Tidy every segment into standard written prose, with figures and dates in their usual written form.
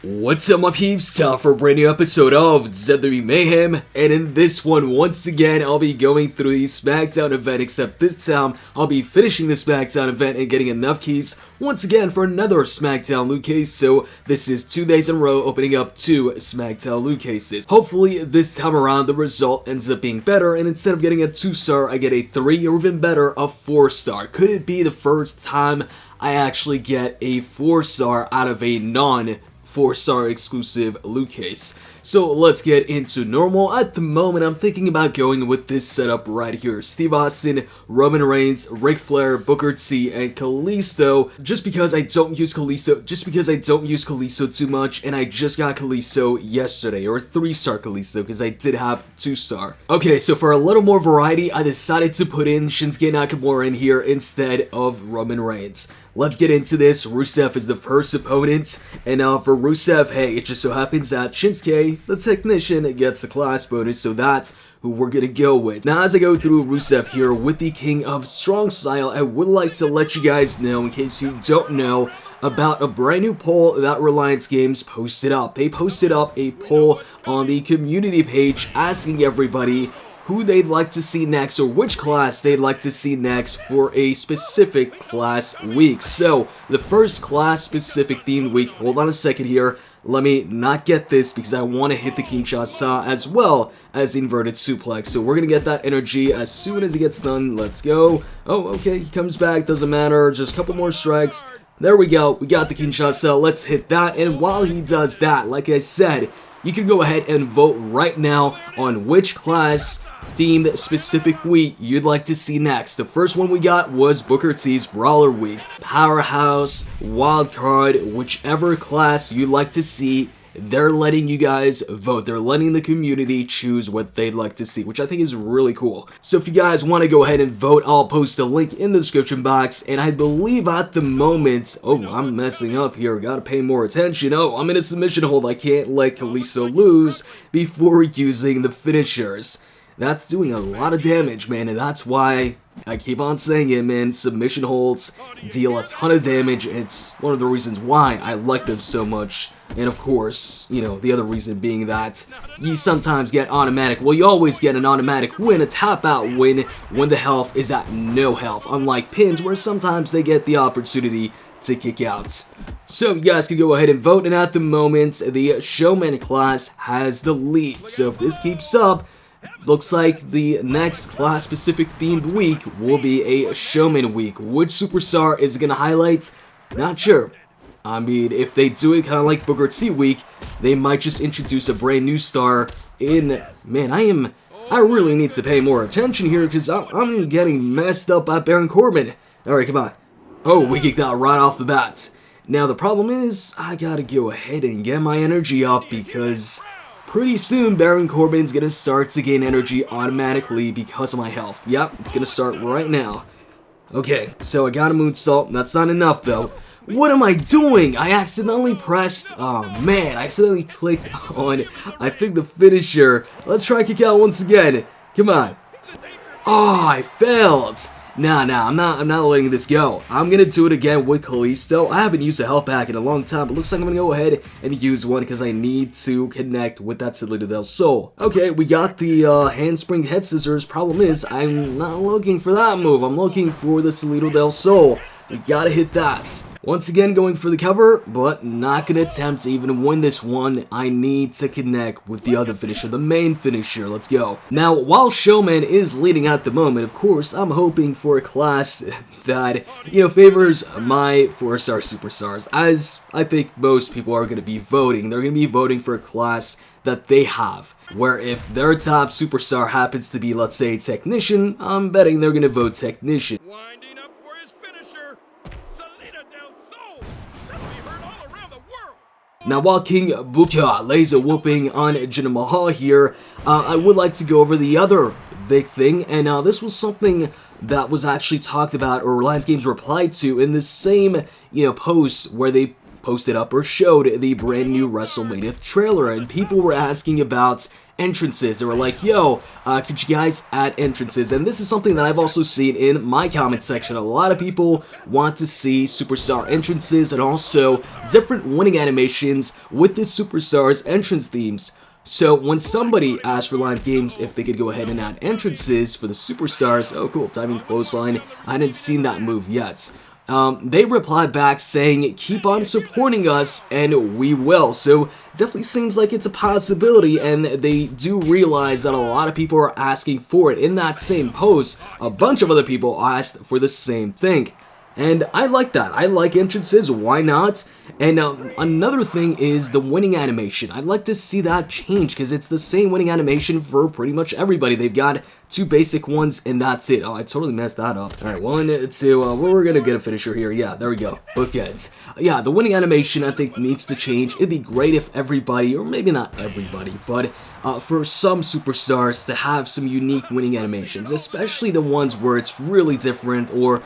What's up my peeps, time for a brand new episode of WWE Mayhem, and in this one, once again, I'll be going through the SmackDown event, except this time, I'll be finishing the SmackDown event and getting enough keys, once again, for another SmackDown loot case, so this is 2 days in a row opening up 2 SmackDown loot cases. Hopefully, this time around, the result ends up being better, and instead of getting a 2-star, I get a 3, or even better, a 4-star. Could it be the first time I actually get a 4-star out of a non-4-star exclusive loot case? So let's get into normal. At the moment, I'm thinking about going with this setup right here. Steve Austin, Roman Reigns, Ric Flair, Booker T, and Kalisto. Just because I don't use Kalisto too much, and I just got Kalisto yesterday, or 3-star Kalisto, because I did have 2-star. Okay, so for a little more variety, I decided to put in Shinsuke Nakamura in here instead of Roman Reigns. Let's get into this. Rusev is the first opponent, and for Rusev, hey, it just so happens that Shinsuke, the technician, gets the class bonus, so that's who we're gonna go with. Now, as I go through Rusev here with the King of Strong Style, I would like to let you guys know, in case you don't know, about a brand new poll that Reliance Games posted up. They posted up a poll on the community page asking everybody who they'd like to see next, or which class they'd like to see next for a specific class week. So, the first class specific themed week, hold on a second here, let me not get this because I want to hit the Kinshasa as well as the inverted suplex. So we're going to get that energy as soon as it gets done. Let's go. Oh, okay, he comes back, doesn't matter, just a couple more strikes. There we go, we got the Kinshasa, let's hit that, and while he does that, like I said, you can go ahead and vote right now on which class themed specific week you'd like to see next. The first one we got was Booker T's Brawler Week. Powerhouse, Wildcard, whichever class you'd like to see, they're letting you guys vote. They're letting the community choose what they'd like to see, which I think is really cool. So if you guys want to go ahead and vote, I'll post a link in the description box, and I believe at the moment, oh, I'm messing up here, gotta pay more attention. Oh, I'm in a submission hold, I can't let Kalisto lose before using the finishers. That's doing a lot of damage, man, and that's why I keep on saying it, man. Submission holds deal a ton of damage. It's one of the reasons why I like them so much. And of course, you know, the other reason being that you sometimes get automatic, well, you always get an automatic win, a tap out win, when the health is at no health. Unlike pins, where sometimes they get the opportunity to kick out. So you guys can go ahead and vote, and at the moment, the Showman class has the lead. So if this keeps up, looks like the next class-specific themed week will be a Showman week. Which superstar is it going to highlight? Not sure. I mean, if they do it kind of like Booker T week, they might just introduce a brand new star in... Man, I really need to pay more attention here because I'm getting messed up by Baron Corbin. Alright, come on. Oh, we kicked out right off the bat. Now, the problem is, I gotta go ahead and get my energy up because pretty soon, Baron Corbin's gonna start to gain energy automatically because of my health. Yep, it's gonna start right now. Okay, so I got a moonsault. That's not enough, though. What am I doing? I accidentally pressed... Oh, man, I accidentally clicked on, I think, the finisher. Let's try kick out once again. Come on. Oh, I failed. Nah, I'm not letting this go. I'm gonna do it again with Kalisto. I haven't used a health pack in a long time, but looks like I'm gonna go ahead and use one because I need to connect with that Salida del Sol. Okay, we got the handspring head scissors. Problem is, I'm not looking for that move. I'm looking for the Salida del Sol. We gotta hit that. Once again, going for the cover, but not gonna attempt to even win this one. I need to connect with the other finisher, the main finisher. Let's go. Now, while Showman is leading at the moment, of course, I'm hoping for a class that, you know, favors my 4-star superstars, as I think most people are gonna be voting. They're gonna be voting for a class that they have, where if their top superstar happens to be, let's say, Technician, I'm betting they're gonna vote Technician. Now, while King Buka lays a whooping on Jinder Mahal here, I would like to go over the other big thing, and this was something that was actually talked about, or Reliance Games replied to in the same, you know, post where they posted up or showed the brand new WrestleMania trailer, and people were asking about entrances. They were like, yo, could you guys add entrances? And this is something that I've also seen in my comment section. A lot of people want to see superstar entrances and also different winning animations with the superstars entrance themes. So when somebody asked Reliance Games if they could go ahead and add entrances for the superstars, oh cool, diving clothesline, I hadn't seen that move yet. They replied back saying, keep on supporting us and we will. So definitely seems like it's a possibility, and they do realize that a lot of people are asking for it. In that same post, a bunch of other people asked for the same thing. And I like that. I like entrances, why not? And another thing is the winning animation. I'd like to see that change because it's the same winning animation for pretty much everybody. They've got two basic ones and that's it. Oh, I totally messed that up. Alright, 1, 2, we're gonna get a finisher here. Yeah, there we go. Bookends. Yeah, the winning animation I think needs to change. It'd be great if everybody, or maybe not everybody, but for some superstars to have some unique winning animations, especially the ones where it's really different, or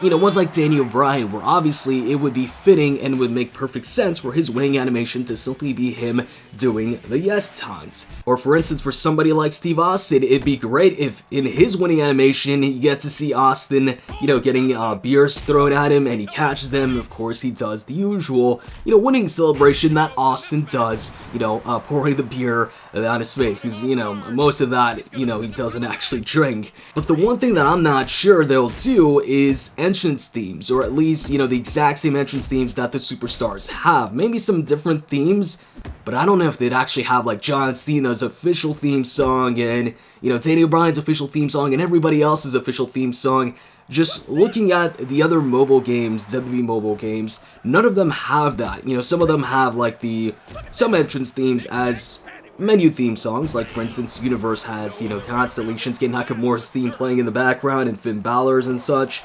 you know, ones like Daniel Bryan, where obviously it would be fitting and would make perfect sense for his winning animation to simply be him doing the yes taunt. Or for instance, for somebody like Steve Austin, it'd be great if in his winning animation you get to see Austin, you know, getting beers thrown at him and he catches them. Of course, he does the usual, you know, winning celebration that Austin does, you know, pouring the beer on his face, because, you know, most of that, you know, he doesn't actually drink. But the one thing that I'm not sure they'll do is entrance themes, or at least, you know, the exact same entrance themes that the superstars have. Maybe some different themes, but I don't know if they'd actually have like John Cena's official theme song and, you know, Daniel Bryan's official theme song and everybody else's official theme song. Just looking at the other mobile games, WWE mobile games, none of them have that. You know, some of them have like some entrance themes as menu theme songs, like for instance, Universe has, you know, constantly Shinsuke Nakamura's theme playing in the background and Finn Balor's and such,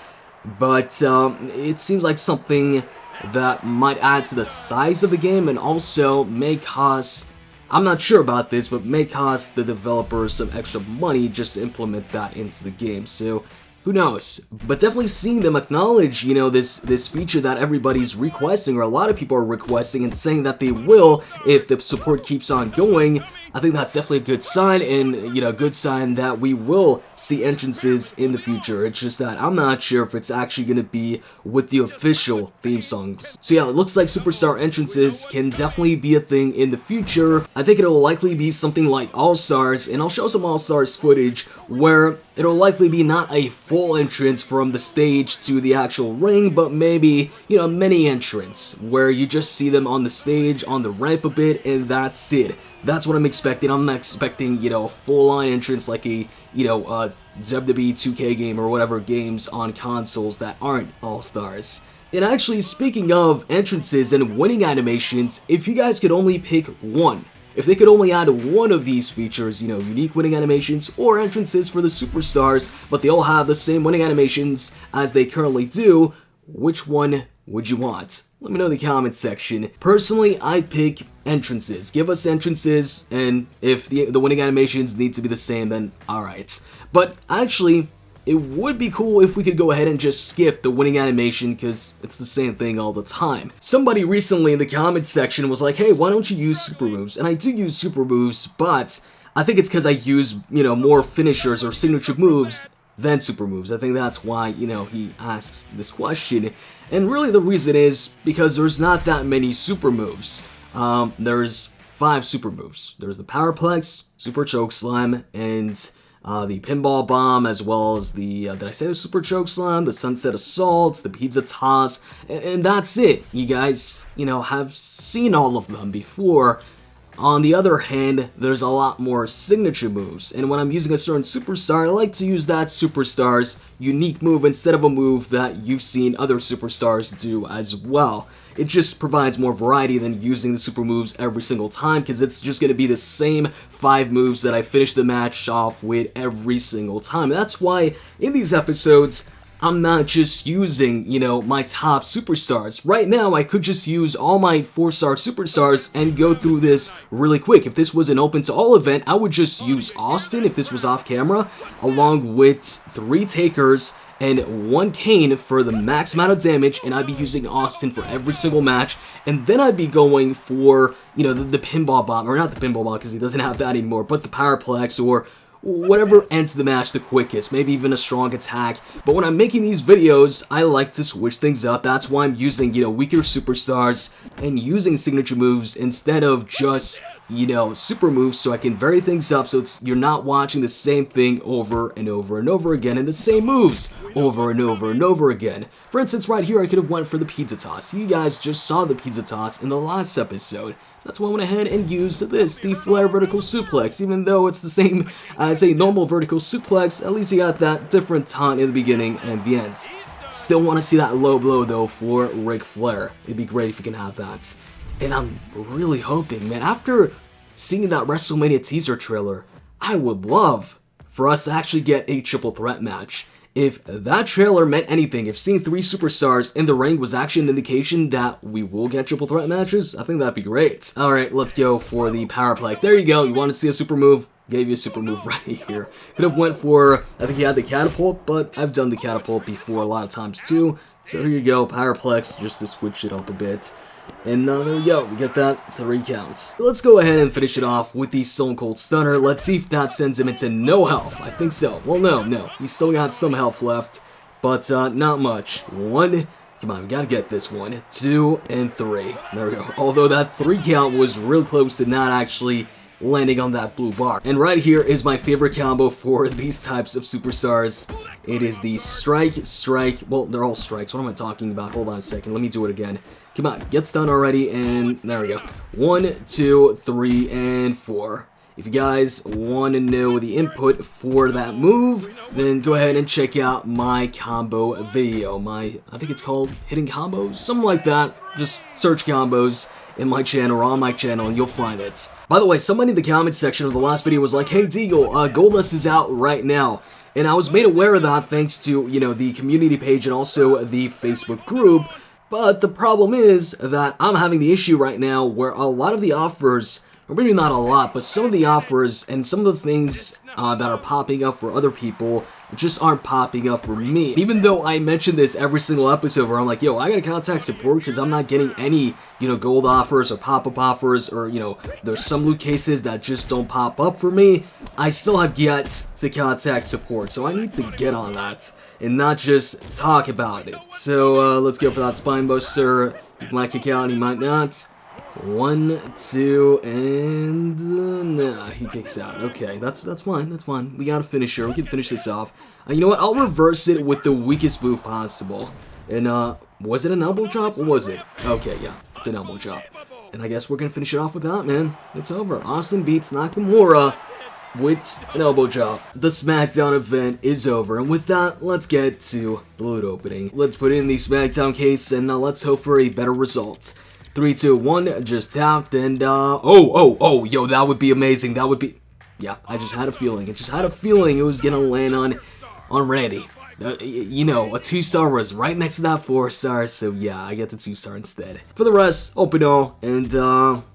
but it seems like something that might add to the size of the game and also may cost, I'm not sure about this, but may cost the developers some extra money just to implement that into the game, so who knows? But definitely seeing them acknowledge, you know, this feature that everybody's requesting, or a lot of people are requesting, and saying that they will if the support keeps on going, I think that's definitely a good sign, and, you know, a good sign that we will see entrances in the future. It's just that I'm not sure if it's actually going to be with the official theme songs. So yeah, it looks like superstar entrances can definitely be a thing in the future. I think it'll likely be something like All-Stars, and I'll show some All-Stars footage where it'll likely be not a full entrance from the stage to the actual ring, but maybe, you know, a mini entrance where you just see them on the stage, on the ramp a bit, and that's it. That's what I'm expecting. I'm not expecting, you know, a full-on entrance like a, you know, WWE 2K game or whatever games on consoles that aren't All-Stars. And actually, speaking of entrances and winning animations, if you guys could only pick one, if they could only add one of these features, you know, unique winning animations or entrances for the superstars, but they all have the same winning animations as they currently do, which one would you want? Let me know in the comments section. Personally, I pick entrances. Give us entrances, and if the winning animations need to be the same, then alright. But actually, it would be cool if we could go ahead and just skip the winning animation, because it's the same thing all the time. Somebody recently in the comments section was like, hey, why don't you use super moves? And I do use super moves, but I think it's because I use, you know, more finishers or signature moves than super moves. I think that's why, you know, he asks this question. And really the reason is because there's not that many super moves. There's 5 super moves. There's the Powerplex, Super Chokeslam, and the Pinball Bomb, as well as the, did I say the Super Chokeslam, the Sunset Assault, the Pizza Toss, and that's it. You guys, you know, have seen all of them before. On the other hand, there's a lot more signature moves, and when I'm using a certain superstar, I like to use that superstar's unique move instead of a move that you've seen other superstars do as well. It just provides more variety than using the super moves every single time, because it's just going to be the same 5 moves that I finish the match off with every single time. And that's why in these episodes, I'm not just using, you know, my top superstars. Right now, I could just use all my 4-star superstars and go through this really quick. If this was an open to all event, I would just use Austin, if this was off camera, along with 3 takers and 1 Kane for the max amount of damage, and I'd be using Austin for every single match, and then I'd be going for, you know, the pinball bomb, or not the pinball bomb because he doesn't have that anymore, but the Powerplex, or whatever ends the match the quickest, maybe even a strong attack. But when I'm making these videos, I like to switch things up. That's why I'm using, you know, weaker superstars and using signature moves instead of just, you know, super moves, so I can vary things up so you're not watching the same thing over and over and over again and the same moves over and over and over again. For instance, right here I could have went for the pizza toss. You guys just saw the pizza toss in the last episode. That's why I went ahead and used this, the flare vertical suplex. Even though it's the same as a normal vertical suplex, at least you got that different taunt in the beginning and the end. Still want to see that low blow though for Ric Flair. It'd be great if we can have that. And I'm really hoping, man, after seeing that WrestleMania teaser trailer, I would love for us to actually get a triple threat match. If that trailer meant anything, if seeing 3 superstars in the ring was actually an indication that we will get triple threat matches, I think that'd be great. Alright, let's go for the Powerplex. There you go, you want to see a super move? Gave you a super move right here. Could have went for, I think he had the catapult, but I've done the catapult before a lot of times too. So here you go, Powerplex, just to switch it up a bit. And there we go, we get that 3 counts. Let's go ahead and finish it off with the Stone Cold Stunner. Let's see if that sends him into no health. I think so. Well, no. He's still got some health left, but not much. 1, come on, we gotta get this 1, 2, and 3. There we go. Although that 3 count was real close to not actually landing on that blue bar. And right here is my favorite combo for these types of superstars. It is the strike, well, they're all strikes. What am I talking about? Hold on a second, let me do it again. Come on, get done already, and there we go. 1, 2, 3, and 4. If you guys want to know the input for that move, then go ahead and check out my combo video. I think it's called Hidden Combos, something like that. Just search combos in my channel or on my channel and you'll find it. By the way, somebody in the comments section of the last video was like, hey Deagle, Goldust is out right now. And I was made aware of that thanks to, you know, the community page and also the Facebook group. But the problem is that I'm having the issue right now where a lot of the offers, or maybe not a lot, but some of the offers and some of the things that are popping up for other people just aren't popping up for me. Even though I mention this every single episode where I'm like, yo, I gotta contact support because I'm not getting any, you know, gold offers or pop-up offers, or, you know, there's some loot cases that just don't pop up for me. I still have yet to contact support, so I need to get on that and not just talk about it. So let's go for that spine buster. He might kick out, he might not. 1, 2, and nah, he kicks out. Okay, that's fine. We got a finisher. We can finish this off. You know what? I'll reverse it with the weakest move possible. And was it an elbow drop? Or was it? Okay, yeah, it's an elbow drop. And I guess we're gonna finish it off with that, man. It's over. Austin beats Nakamura with an elbow drop. The SmackDown event is over, and with that, let's get to the loot opening. Let's put in the SmackDown case, and let's hope for a better result. 3, 2, 1, just tapped, and oh, yo, that would be amazing. That would be, yeah, I just had a feeling. I just had a feeling it was gonna land on Randy. You know, a 2-star was right next to that 4-star, so yeah, I get the 2-star instead. For the rest, open all, and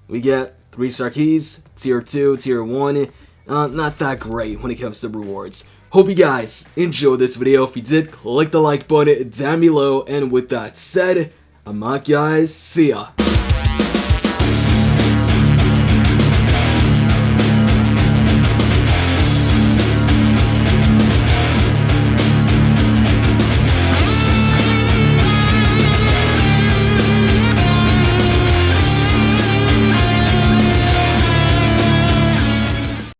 we get 3-star keys, tier 2, tier 1. Not that great when it comes to rewards. Hope you guys enjoyed this video. If you did, click the like button down below, and with that said, I'm out, guys. See ya.